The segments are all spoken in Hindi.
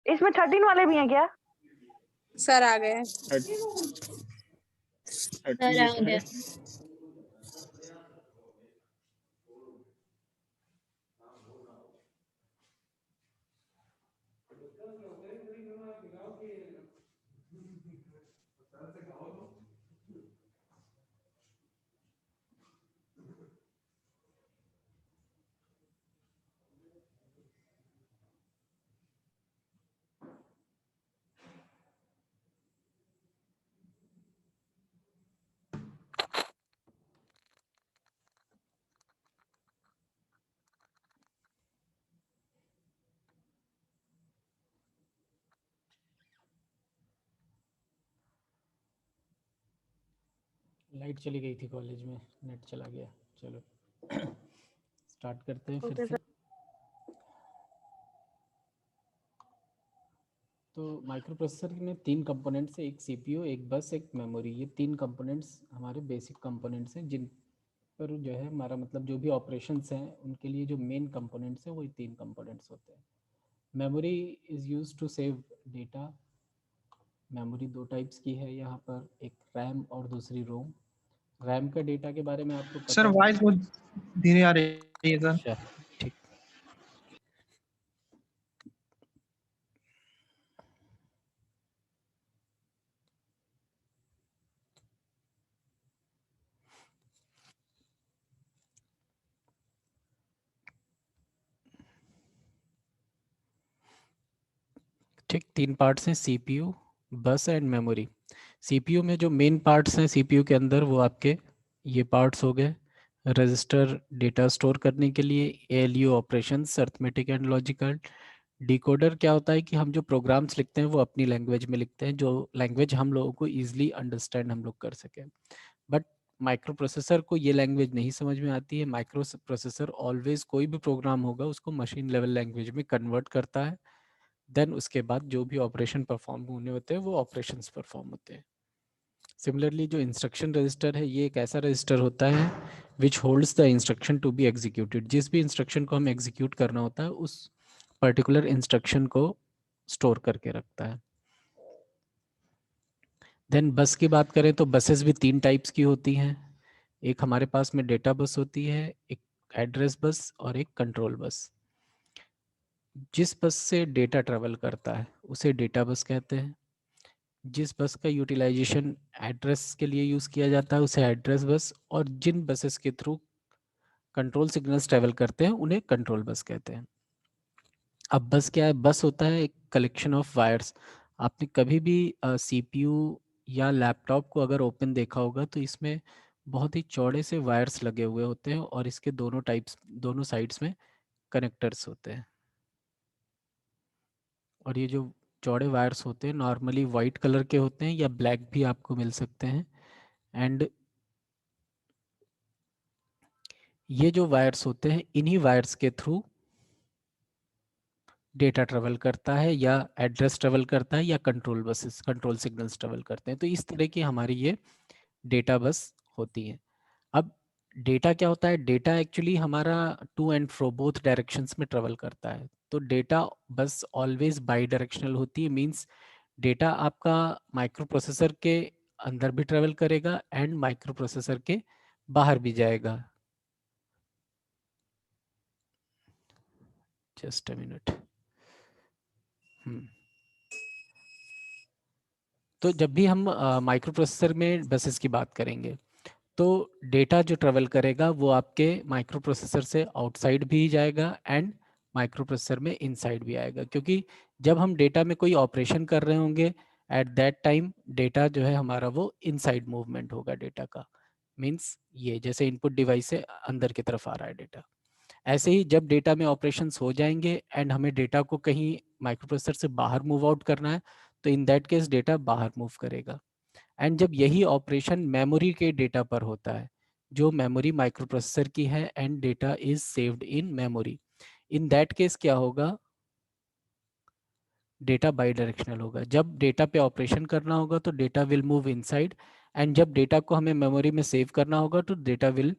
इसमें 13 वाले भी हैं क्या? सर आ गए। 13 आ गया। लाइट चली गई थी कॉलेज में, नेट चला गया। चलो स्टार्ट करते हैं फिर ओके से। सर। तो माइक्रो प्रोसेसर में 3 कंपोनेंट्स है, एक सीपीयू, एक बस, एक मेमोरी। ये 3 कंपोनेंट्स हमारे बेसिक कंपोनेंट्स हैं, जिन पर जो है हमारा मतलब जो भी ऑपरेशंस हैं उनके लिए जो मेन कंपोनेंट्स हैं वही 3 कंपोनेंट्स होते हैं। Memory is used to save data. Memory 2 types की है यहाँ पर, एक रैम और दूसरी रोम। रैम का डेटा के बारे में आपको पता सर है? वॉइस बहुत धीरे आ रही है सर। अच्छा ठीक। ठीक, 3 पार्ट्स हैं, सीपीयू, बस एंड मेमोरी। सीपीयू में जो मेन पार्ट्स हैं सीपीयू के अंदर वो आपके ये पार्ट्स हो गए। रजिस्टर डेटा स्टोर करने के लिए, ALU operations arithmetic and logical. Decoder क्या होता है कि हम जो प्रोग्राम्स लिखते हैं वो अपनी लैंग्वेज में लिखते हैं, जो लैंग्वेज हम लोगों को ईजिली अंडरस्टैंड हम लोग कर सकें। बट माइक्रो प्रोसेसर को ये लैंग्वेज नहीं समझ में आती है। माइक्रो प्रोसेसर ऑलवेज कोई भी प्रोग्राम होगा उसको मशीन लेवल लैंग्वेज में कन्वर्ट करता है। देन उसके बाद जो भी ऑपरेशन परफॉर्म होने होते हैं वो ऑपरेशंस परफॉर्म होते हैं। सिमिलरली जो इंस्ट्रक्शन रजिस्टर है ये एक ऐसा रजिस्टर होता है which holds the instruction to be executed. जिस भी इंस्ट्रक्शन को हम एग्जीक्यूट करना होता है उस पर्टिकुलर इंस्ट्रक्शन को स्टोर करके रखता है। देन बस की बात करें तो बसेस भी 3 टाइप्स की होती हैं। एक हमारे पास में डेटा बस होती है, एक एड्रेस बस और एक कंट्रोल बस। जिस बस से डेटा ट्रेवल करता है उसे डेटा बस कहते हैं। जिस बस का यूटिलाइजेशन एड्रेस के लिए यूज़ किया जाता है उसे एड्रेस बस, और जिन बसेस के थ्रू कंट्रोल सिग्नल्स ट्रेवल करते हैं उन्हें कंट्रोल बस कहते हैं। अब बस क्या है? बस होता है एक कलेक्शन ऑफ वायर्स। आपने कभी भी सीपीयू या लैपटॉप को अगर ओपन देखा होगा तो इसमें बहुत ही चौड़े से वायर्स लगे हुए होते हैं और इसके दोनों साइड्स में कनेक्टर्स होते हैं। और ये जो चौड़े वायर्स होते हैं नॉर्मली वाइट कलर के होते हैं या ब्लैक भी आपको मिल सकते हैं। एंड ये जो वायर्स होते हैं इन्हीं वायर्स के थ्रू डेटा ट्रेवल करता है या एड्रेस ट्रेवल करता है या कंट्रोल सिग्नल्स ट्रेवल करते हैं। तो इस तरह की हमारी ये डेटा बस होती है। अब डेटा क्या होता है? डेटा एक्चुअली हमारा to and fro both directions में ट्रेवल करता है। तो data bus always by directional होती है। मींस डेटा आपका माइक्रो प्रोसेसर के अंदर भी ट्रेवल करेगा एंड माइक्रो प्रोसेसर के बाहर भी जाएगा। Just a minute. तो जब भी हम माइक्रो प्रोसेसर में बसेस की बात करेंगे तो डेटा जो ट्रेवल करेगा वो आपके माइक्रो प्रोसेसर से आउटसाइड भी जाएगा एंड माइक्रो प्रोसेसर में इनसाइड भी आएगा। क्योंकि जब हम डेटा में कोई ऑपरेशन कर रहे होंगे एट दैट टाइम डेटा जो है हमारा वो इनसाइड मूवमेंट होगा डेटा का। मीन्स ये जैसे इनपुट डिवाइस से अंदर की तरफ आ रहा है डेटा, ऐसे ही जब डेटा में ऑपरेशंस हो जाएंगे एंड हमें डेटा को कहीं माइक्रो प्रोसेसर से बाहर मूव आउट करना है तो इन दैट केस डेटा बाहर मूव करेगा। एंड जब यही ऑपरेशन मेमोरी के डेटा पर होता है, जो मेमोरी माइक्रो प्रोसेसर की है and data is saved in memory, in that case क्या होगा? डेटा बाई डायरेक्शनल होगा। जब डेटा पे ऑपरेशन करना होगा तो data will move inside and जब डेटा को हमें मेमोरी में सेव करना होगा तो डेटा विल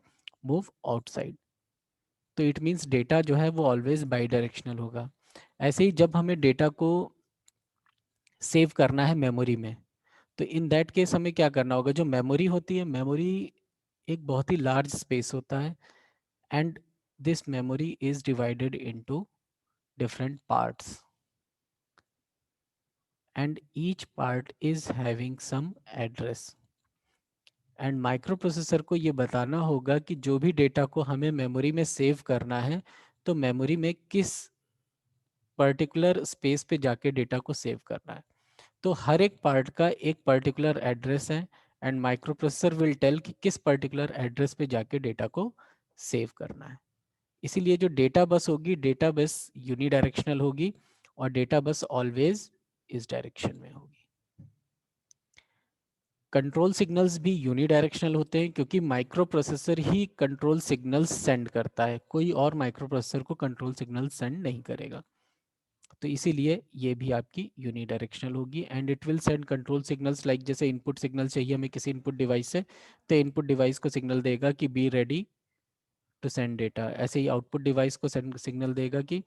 मूव आउटसाइड। तो इट मीन्स डेटा जो है वो ऑलवेज बाई डायरेक्शनल होगा। ऐसे ही जब हमें डेटा को सेव करना है मेमोरी में, तो इन दैट केस हमें क्या करना होगा, जो मेमोरी होती है, मेमोरी एक बहुत ही लार्ज स्पेस होता है, and this memory is divided into different parts and each part is having some address, and micro processor को ये बताना होगा कि जो भी डेटा को हमें मेमोरी में सेव करना है, तो मेमोरी में किस पर्टिकुलर स्पेस पे जाके डेटा को सेव करना है। तो हर एक पार्ट का एक पर्टिकुलर एड्रेस है, and microprocessor will tell कि किस पर्टिकुलर एड्रेस पे जाके डेटा को सेव करना है। इसीलिए जो डेटा बस होगी, डेटा बस यूनिडायरेक्शनल होगी, और डेटा बस ऑलवेज इस डायरेक्शन में होगी। कंट्रोल सिग्नल्स भी यूनिडायरेक्शनल होते हैं, क्योंकि माइक्रो प्रोसेसर ही कंट्रोल सिग्नल्स सेंड करता है, कोई और माइक्रो प्रोसेसर को कंट्रोल सिग्नल सेंड नहीं करेगा। तो इसीलिए ये भी आपकी यूनिडायरेक्शनल होगी, and it will send control signals like, जैसे इनपुट सिग्नल चाहिए हमें किसी इनपुट डिवाइस से, तो इनपुट डिवाइस को सिग्नल देगा कि be ready to send data, ऐसे ही आउटपुट डिवाइस को सेंड सिग्नल देगा कि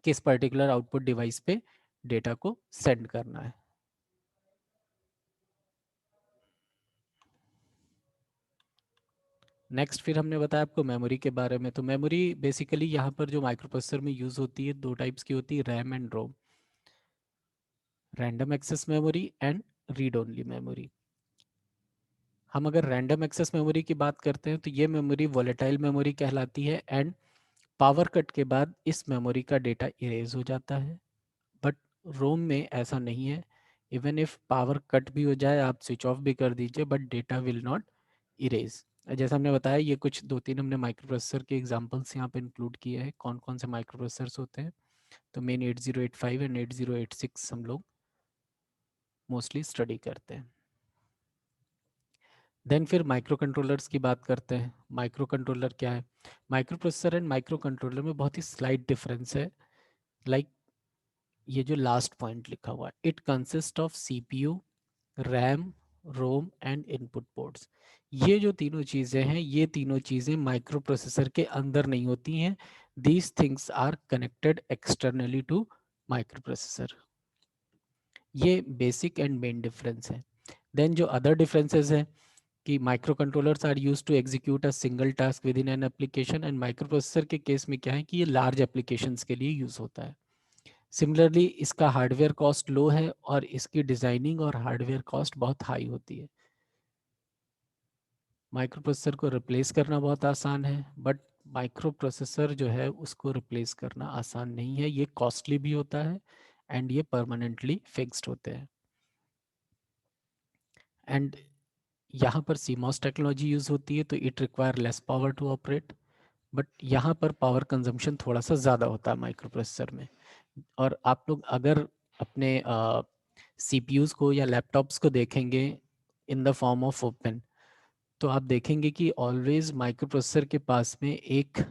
किस पर्टिकुलर आउटपुट डिवाइस पे डेटा को सेंड करना है। नेक्स्ट फिर हमने बताया आपको मेमोरी के बारे में। तो मेमोरी बेसिकली यहाँ पर जो माइक्रो प्रोसेसर में यूज होती है, दो टाइप्स की होती है, RAM and ROM, random access memory and read only memory. हम अगर रैंडम एक्सेस मेमोरी की बात करते हैं, तो ये मेमोरी वोलेटाइल मेमोरी कहलाती है, एंड पावर कट के बाद इस मेमोरी का डेटा इरेज हो जाता है। बट रोम में ऐसा नहीं है, इवन इफ पावर कट भी हो जाए, आप स्विच ऑफ भी कर दीजिए, but data will not erase. जैसा हमने बताया, ये कुछ दो तीन हमने माइक्रो प्रोसेसर के एग्जांपल्स यहाँ पे इंक्लूड किए हैं, कौन कौन से माइक्रो प्रोसेसर्स होते हैं। तो मेन 8085 एंड 8086 हम लोग मोस्टली स्टडी करते हैं। देन फिर माइक्रो कंट्रोलर्स की बात करते हैं। माइक्रो कंट्रोलर क्या है? Microprocessor and microcontroller में बहुत ही स्लाइट डिफरेंस है। लाइक ये जो लास्ट पॉइंट लिखा हुआ है, it consist of CPU, RAM, ROM and input ports. ये जो तीनों चीज़ें हैं, ये तीनों चीज़ें माइक्रो प्रोसेसर के अंदर नहीं होती हैं। These things are connected externally to microprocessor. ये बेसिक एंड मेन डिफरेंस है। देन जो अदर डिफरेंसेस हैं, कि microcontrollers are use to execute a single task within an application, and microprocessor के केस में क्या है कि ये लार्ज एप्लीकेशंस के लिए यूज होता है। सिमिलरली इसका हार्डवेयर कॉस्ट लो है, और इसकी डिजाइनिंग और हार्डवेयर कॉस्ट बहुत हाई होती है। माइक्रो प्रोसेसर को रिप्लेस करना बहुत आसान है, बट माइक्रो प्रोसेसर जो है उसको रिप्लेस करना आसान नहीं है। ये कॉस्टली भी होता है, एंड ये परमानेंटली फिक्स्ड होते हैं। एंड यहाँ पर CMOS टेक्नोलॉजी यूज होती है, तो it require less power to operate, but यहाँ पर पावर कंजम्पशन थोड़ा सा ज़्यादा होता है माइक्रो प्रोसेसर में। और आप लोग अगर अपने CPUs को या लैपटॉप्स को देखेंगे in the form of open, तो आप देखेंगे कि ऑलवेज माइक्रो प्रोसेसर के पास में एक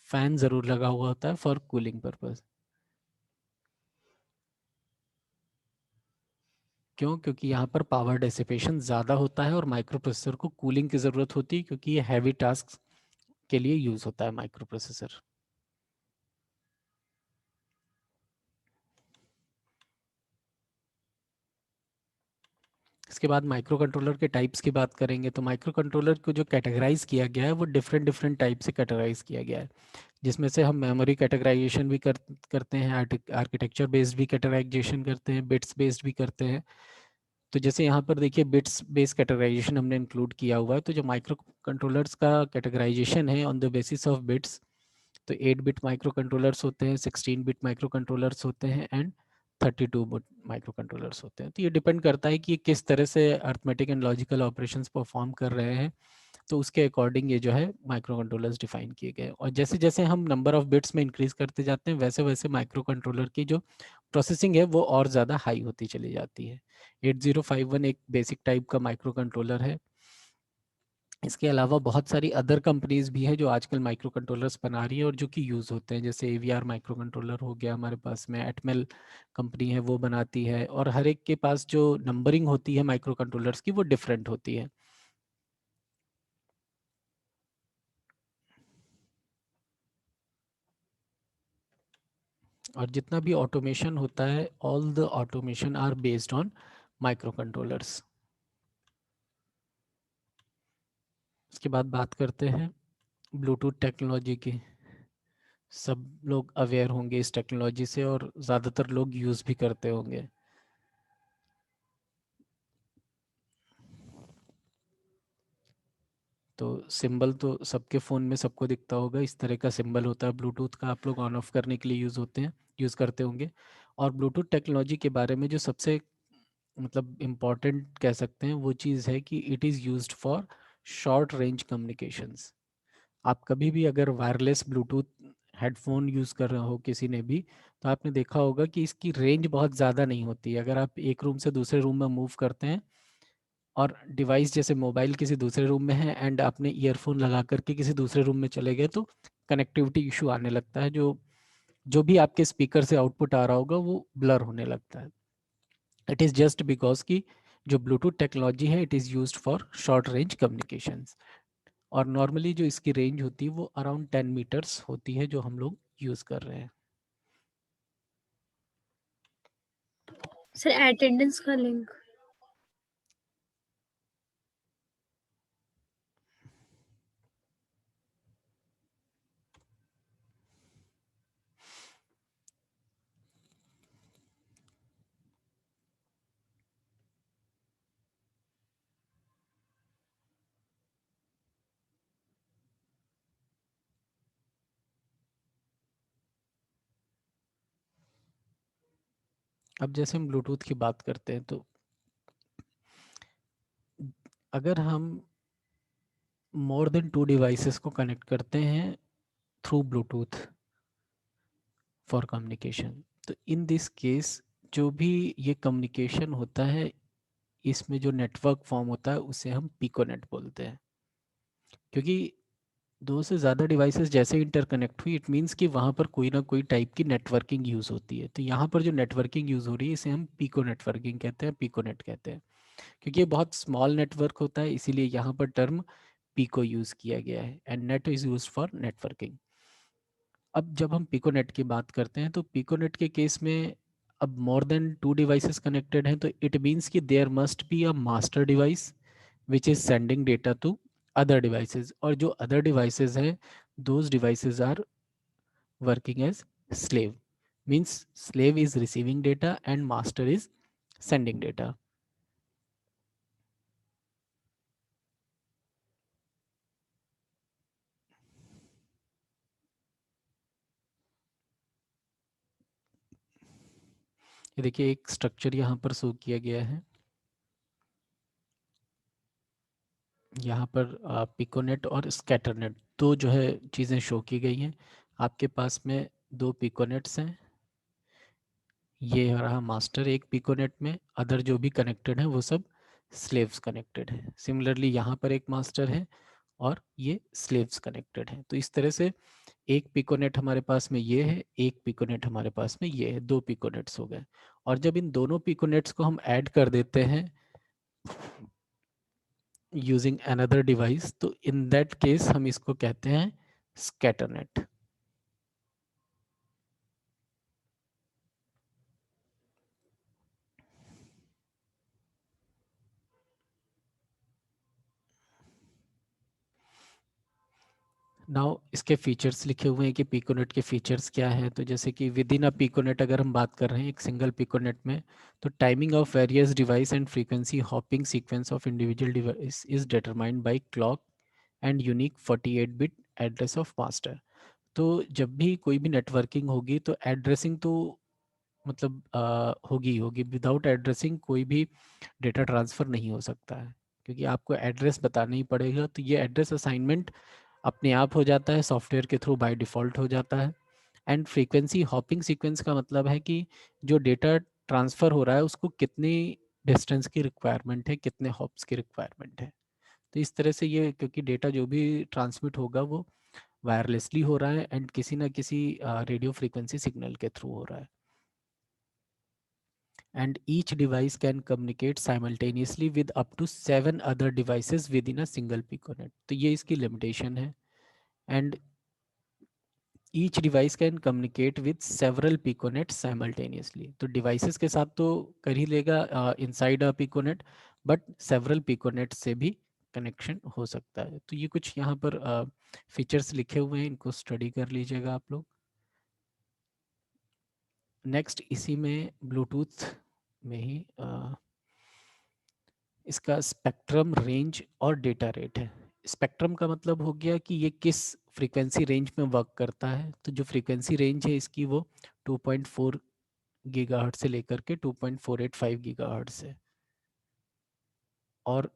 फैन ज़रूर लगा हुआ होता है फॉर कूलिंग पर्पज। क्यों? क्योंकि यहाँ पर पावर डेसिपेशन ज़्यादा होता है, और माइक्रो प्रोसेसर को कूलिंग की ज़रूरत होती है, क्योंकि ये हैवी टास्क के लिए यूज़ होता है माइक्रो प्रोसेसर। इसके बाद माइक्रो कंट्रोलर के टाइप्स की बात करेंगे। तो माइक्रो कंट्रोलर को जो कैटेगराइज किया गया है, वो डिफरेंट डिफरेंट टाइप से कैटेगराइज किया गया है, जिसमें से हम मेमोरी कैटेगराइजेशन भी करते हैं, आर्किटेक्चर बेस्ड भी कैटेगराइजेशन करते हैं, बिट्स बेस्ड भी करते हैं। तो जैसे यहाँ पर देखिए, बिट्स बेस्ड कैटेगराइजेशन हमने इंक्लूड किया हुआ है। तो जो माइक्रो कंट्रोलर्स का कैटेगराइजेशन है on the basis of bits, तो 8 बिट माइक्रो कंट्रोलर्स होते हैं, 16 बिट माइक्रो कंट्रोलर्स होते हैं, एंड 32 बिट माइक्रो कंट्रोलर्स होते हैं। तो ये डिपेंड करता है कि ये किस तरह से arithmetic and logical operations perform कर रहे हैं, तो उसके अकॉर्डिंग ये जो है माइक्रो कंट्रोलर्स डिफाइन किए गए। और जैसे जैसे हम नंबर ऑफ बिट्स में इंक्रीज करते जाते हैं, वैसे वैसे माइक्रो कंट्रोलर की जो प्रोसेसिंग है वो और ज़्यादा हाई होती चली जाती है। 8051 एक बेसिक टाइप का माइक्रो कंट्रोलर है। इसके अलावा बहुत सारी अदर कंपनीज भी है जो आजकल माइक्रो कंट्रोलर्स बना रही है और जो कि यूज़ होते हैं, जैसे AVR माइक्रो कंट्रोलर हो गया हमारे पास में, एटमेल कंपनी है वो बनाती है, और हर एक के पास जो नंबरिंग होती है माइक्रो कंट्रोलर्स की वो डिफरेंट होती है। और जितना भी ऑटोमेशन होता है, all the automation are based on microcontrollers. उसके बाद बात करते हैं ब्लूटूथ टेक्नोलॉजी की। सब लोग अवेयर होंगे इस टेक्नोलॉजी से और ज़्यादातर लोग यूज़ भी करते होंगे। तो सिंबल तो सबके फ़ोन में सबको दिखता होगा, इस तरह का सिंबल होता है ब्लूटूथ का, आप लोग ऑन ऑफ करने के लिए यूज़ करते होंगे। और ब्लूटूथ टेक्नोलॉजी के बारे में जो सबसे मतलब इम्पॉर्टेंट कह सकते हैं वो चीज़ है कि it is used for short range communications. आप कभी भी अगर वायरलेस ब्लूटूथ हेडफोन यूज़ कर रहे हो किसी ने भी, तो आपने देखा होगा कि इसकी रेंज बहुत ज़्यादा नहीं होती है। अगर आप एक रूम से दूसरे रूम में मूव करते हैं और डिवाइस जैसे मोबाइल किसी दूसरे रूम में है एंड आपने ईयरफोन लगा करके किसी दूसरे रूम में चले गए, तो कनेक्टिविटी इशू आने लगता है। जो जो भी आपके स्पीकर से आउटपुट आ रहा होगा वो ब्लर होने लगता है। इट इज़ जस्ट बिकॉज कि जो ब्लूटूथ टेक्नोलॉजी है it is used for short range communications. और नॉर्मली जो इसकी रेंज होती है वो अराउंड 10 मीटर्स होती है जो हम लोग यूज़ कर रहे हैं। सर अटेंडेंस का लिंक। अब जैसे हम ब्लूटूथ की बात करते हैं, तो अगर हम मोर देन 2 डिवाइसेस को कनेक्ट करते हैं थ्रू ब्लूटूथ फॉर कम्युनिकेशन, तो इन दिस केस जो भी ये कम्युनिकेशन होता है इसमें जो नेटवर्क फॉर्म होता है उसे हम पिकोनेट बोलते हैं। क्योंकि दो से ज़्यादा डिवाइसेस जैसे इंटरकनेक्ट हुई, इट मीन्स कि वहाँ पर कोई ना कोई टाइप की नेटवर्किंग यूज़ होती है। तो यहाँ पर जो नेटवर्किंग यूज़ हो रही है इसे हम पिको नेटवर्किंग कहते हैं, पिकोनेट कहते हैं। क्योंकि ये बहुत स्मॉल नेटवर्क होता है इसीलिए यहाँ पर टर्म पिको यूज़ किया गया है and net is use for networking. अब जब हम पिकोनेट की बात करते हैं तो पिकोनेट के केस में अब मोर देन 2 डिवाइसेस कनेक्टेड हैं, तो इट मीन्स कि there must be a master device which is sending data to other devices, और जो अदर डिवाइसेस हैं those devices are working as slave, means slave is receiving data and master is sending data. ये देखिए एक स्ट्रक्चर यहाँ पर शो किया गया है। यहाँ पर पिकोनेट और स्कैटरनेट दो जो है चीज़ें शो की गई हैं। आपके पास में दो पिकोनेट्स हैं, ये रहा मास्टर एक पिकोनेट में, अदर जो भी कनेक्टेड है वो सब स्लेव्स कनेक्टेड है। सिमिलरली यहाँ पर एक मास्टर है और ये स्लेव्स कनेक्टेड हैं। तो इस तरह से एक पिकोनेट हमारे पास में ये है, एक पिकोनेट हमारे पास में ये है, दो पिकोनेट्स हो गए। और जब इन दोनों पिकोनेट्स को हम ऐड कर देते हैं यूजिंग अनदर डिवाइस, तो इन दैट केस हम इसको कहते हैं स्कैटरनेट। नाउ इसके फीचर्स लिखे हुए हैं कि पिकोनेट के फीचर्स क्या है। तो जैसे कि विद इन अ पिकोनेट अगर हम बात कर रहे हैं एक सिंगल पिकोनेट में, तो timing of various device and frequency hopping sequence of individual device is determined by clock and unique 48 bit address of master. तो जब भी कोई भी नेटवर्किंग होगी तो एड्रेसिंग तो मतलब होगी, विदाउट एड्रेसिंग कोई भी डेटा ट्रांसफ़र नहीं हो सकता है, क्योंकि आपको एड्रेस बताना ही पड़ेगा। तो ये एड्रेस असाइनमेंट अपने आप हो जाता है, सॉफ्टवेयर के थ्रू बाय डिफ़ॉल्ट हो जाता है। एंड फ्रीक्वेंसी हॉपिंग सीक्वेंस का मतलब है कि जो डेटा ट्रांसफ़र हो रहा है उसको कितनी डिस्टेंस की रिक्वायरमेंट है, कितने हॉप्स की रिक्वायरमेंट है। तो इस तरह से ये, क्योंकि डेटा जो भी ट्रांसमिट होगा वो वायरलेसली हो रहा है एंड किसी ना किसी रेडियो फ्रीक्वेंसी सिग्नल के थ्रू हो रहा है। And each device can communicate simultaneously with up to 7 other devices within a single piconet. तो ये इसकी limitation है। And each device can communicate with several piconet simultaneously. तो डिवाइसेस के साथ तो कर ही लेगा inside a piconet, but several piconet से भी कनेक्शन हो सकता है। तो ये कुछ यहाँ पर फीचर्स लिखे हुए हैं, इनको स्टडी कर लीजिएगा आप लोग। नेक्स्ट इसी में ब्लूटूथ में ही इसका स्पेक्ट्रम, रेंज और डेटा रेट है। स्पेक्ट्रम का मतलब हो गया कि ये किस फ्रीक्वेंसी रेंज में वर्क करता है। तो जो फ्रीक्वेंसी रेंज है इसकी वो 2.4 गीगाहर्ट्ज से लेकर के 2.485 गीगाहर्ट्ज है। और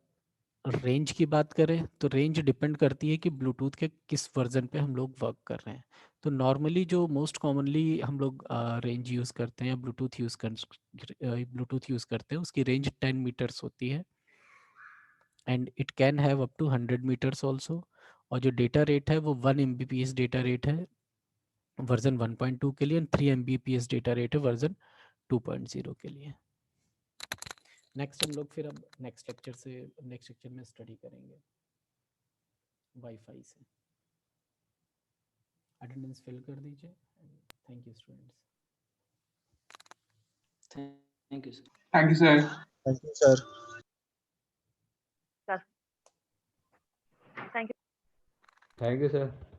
रेंज की बात करें तो रेंज डिपेंड करती है कि ब्लूटूथ के किस वर्जन पे हम लोग वर्क कर रहे हैं। तो नॉर्मली जो मोस्ट कॉमनली हम लोग रेंज यूज़ करते हैं या ब्लूटूथ यूज़ करते हैं उसकी रेंज 10 मीटर्स होती है, and it can have up to 100 meters also. और जो डेटा रेट है वो 1 Mbps डेटा रेट है वर्जन 1.2 के लिए, एंड 3 Mbps डेटा रेट है वर्जन 2.0 के लिए। नेक्स्ट हम लोग फिर अब नेक्स्ट लेक्चर में स्टडी करेंगे वाईफाई से। अटेंडेंस फिल कर दीजिए। Thank you students. Thank you sir. Thank you sir. Thank you sir. Thank you. Thank you sir.